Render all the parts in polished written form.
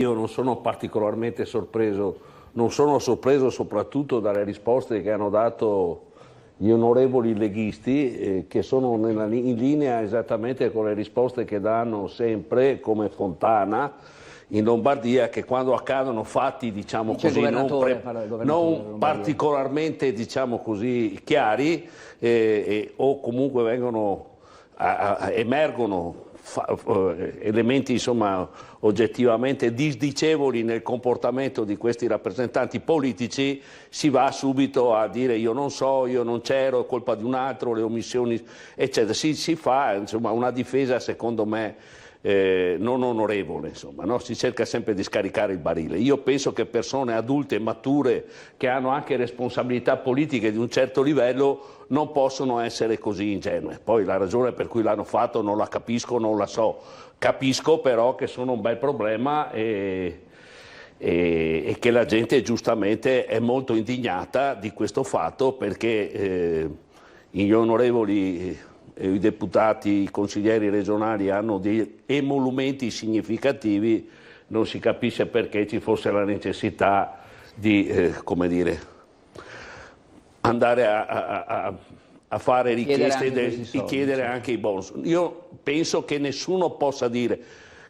Io non sono particolarmente sorpreso, non sono sorpreso soprattutto dalle risposte che hanno dato gli onorevoli leghisti, che sono in linea esattamente con le risposte che danno sempre, come Fontana, in Lombardia, che quando accadono fatti, diciamo così, non particolarmente, diciamo così, chiari, o comunque emergono elementi, insomma, oggettivamente disdicevoli nel comportamento di questi rappresentanti politici, si va subito a dire io non so, io non c'ero, è colpa di un altro, le omissioni, eccetera. Si fa, insomma, una difesa, secondo me, non onorevole, insomma, no? Si cerca sempre di scaricare il barile. Io penso che persone adulte e mature, che hanno anche responsabilità politiche di un certo livello, non possono essere così ingenue. Poi la ragione per cui l'hanno fatto non la capisco, non la so. Capisco però che sono un bel problema e che la gente giustamente è molto indignata di questo fatto, perché gli onorevoli, i deputati, i consiglieri regionali hanno dei emolumenti significativi, non si capisce perché ci fosse la necessità di, come dire, andare a fare richieste di chiedere anche i bonus. Io penso che nessuno possa dire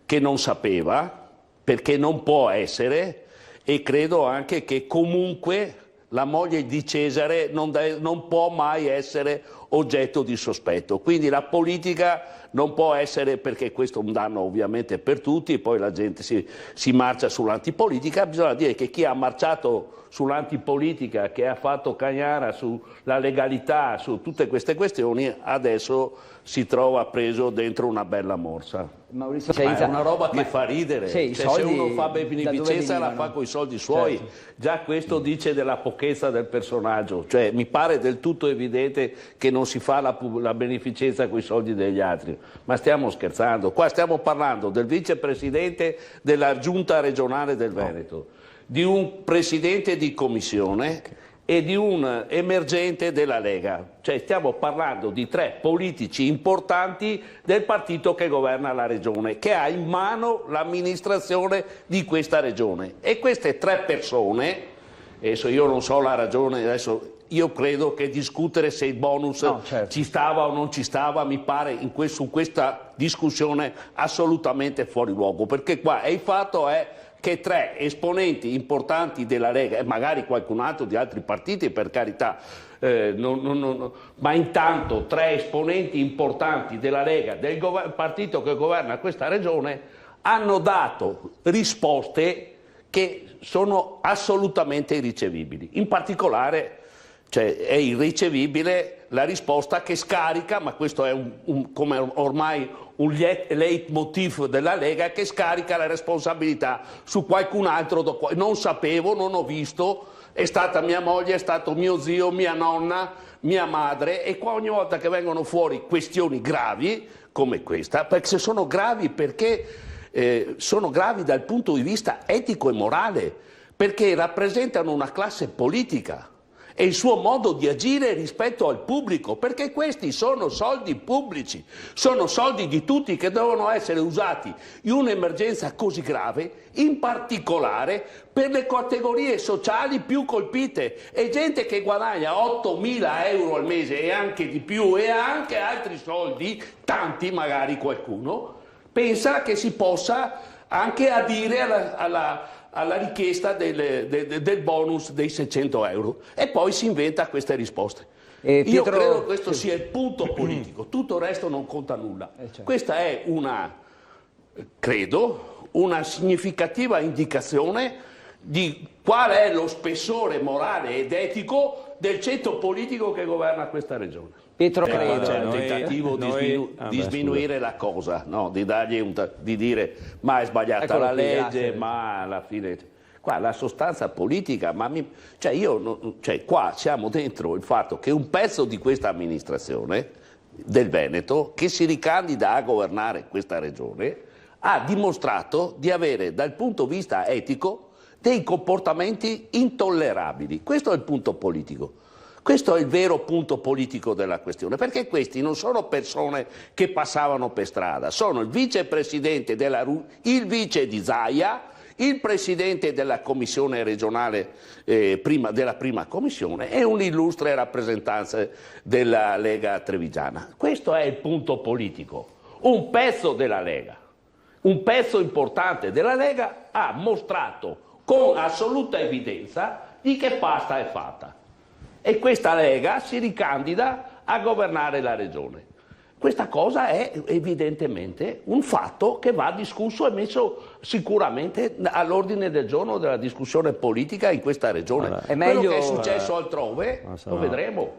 che non sapeva, perché non può essere, e credo anche che comunque la moglie di Cesare non può mai essere oggetto di sospetto. Quindi la politica non può essere, perché questo è un danno ovviamente per tutti, poi la gente si marcia sull'antipolitica. Bisogna dire che chi ha marciato sull'antipolitica, che ha fatto cagnara sulla legalità, su tutte queste questioni, adesso si trova preso dentro una bella morsa. Maurizio, è una roba che fa ridere, se uno fa beneficenza la fa con i soldi suoi, certo. Già questo dice della pochezza del personaggio, cioè mi pare del tutto evidente che non si fa la beneficenza con i soldi degli altri, ma stiamo scherzando? Qua stiamo parlando del vicepresidente della giunta regionale del Veneto, di un presidente di commissione e di un emergente della Lega, cioè stiamo parlando di 3 politici importanti del partito che governa la regione, che ha in mano l'amministrazione di questa regione, e queste 3 persone, adesso io non so la ragione, adesso io credo che discutere se il bonus ci stava o non ci stava mi pare su questa discussione assolutamente fuori luogo, perché qua il fatto è che 3 esponenti importanti della Lega, e magari qualcun altro di altri partiti, per carità, ma intanto 3 esponenti importanti della Lega, del partito che governa questa regione, hanno dato risposte che sono assolutamente irricevibili. In particolare, cioè, è irricevibile la risposta che scarica, ma questo è come ormai un leitmotiv della Lega, che scarica la responsabilità su qualcun altro. Non sapevo, non ho visto, è stata mia moglie, è stato mio zio, mia nonna, mia madre, e qua ogni volta che vengono fuori questioni gravi come questa, perché sono gravi, perché sono gravi dal punto di vista etico e morale, perché rappresentano una classe politica e il suo modo di agire rispetto al pubblico, perché questi sono soldi pubblici, sono soldi di tutti che devono essere usati in un'emergenza così grave, in particolare per le categorie sociali più colpite, e gente che guadagna 8.000 euro al mese e anche di più, e anche altri soldi, tanti magari qualcuno, pensa che si possa anche adire alla richiesta del bonus dei 600 euro, e poi si inventa queste risposte. Io credo che questo sia il punto politico, tutto il resto non conta nulla. Certo. Questa è credo, una significativa indicazione di qual è lo spessore morale ed etico del ceto politico che governa questa regione. Pietro, credo. C'è un tentativo di sminuire la cosa, no? Di dire ma è sbagliata la legge, ma alla fine... Qua la sostanza politica, qua siamo dentro il fatto che un pezzo di questa amministrazione del Veneto, che si ricandida a governare questa regione, ha dimostrato di avere dal punto di vista etico dei comportamenti intollerabili. Questo è il punto politico. Questo è il vero punto politico della questione, perché questi non sono persone che passavano per strada, sono il vicepresidente il vice di Zaia, il presidente della commissione regionale della prima commissione e un'illustre rappresentanza della Lega trevigiana. Questo è il punto politico. Un pezzo della Lega, un pezzo importante della Lega ha mostrato con assoluta evidenza di che pasta è fatta. E questa Lega si ricandida a governare la regione. Questa cosa è evidentemente un fatto che va discusso e messo sicuramente all'ordine del giorno della discussione politica in questa regione. Quello che è successo altrove lo vedremo.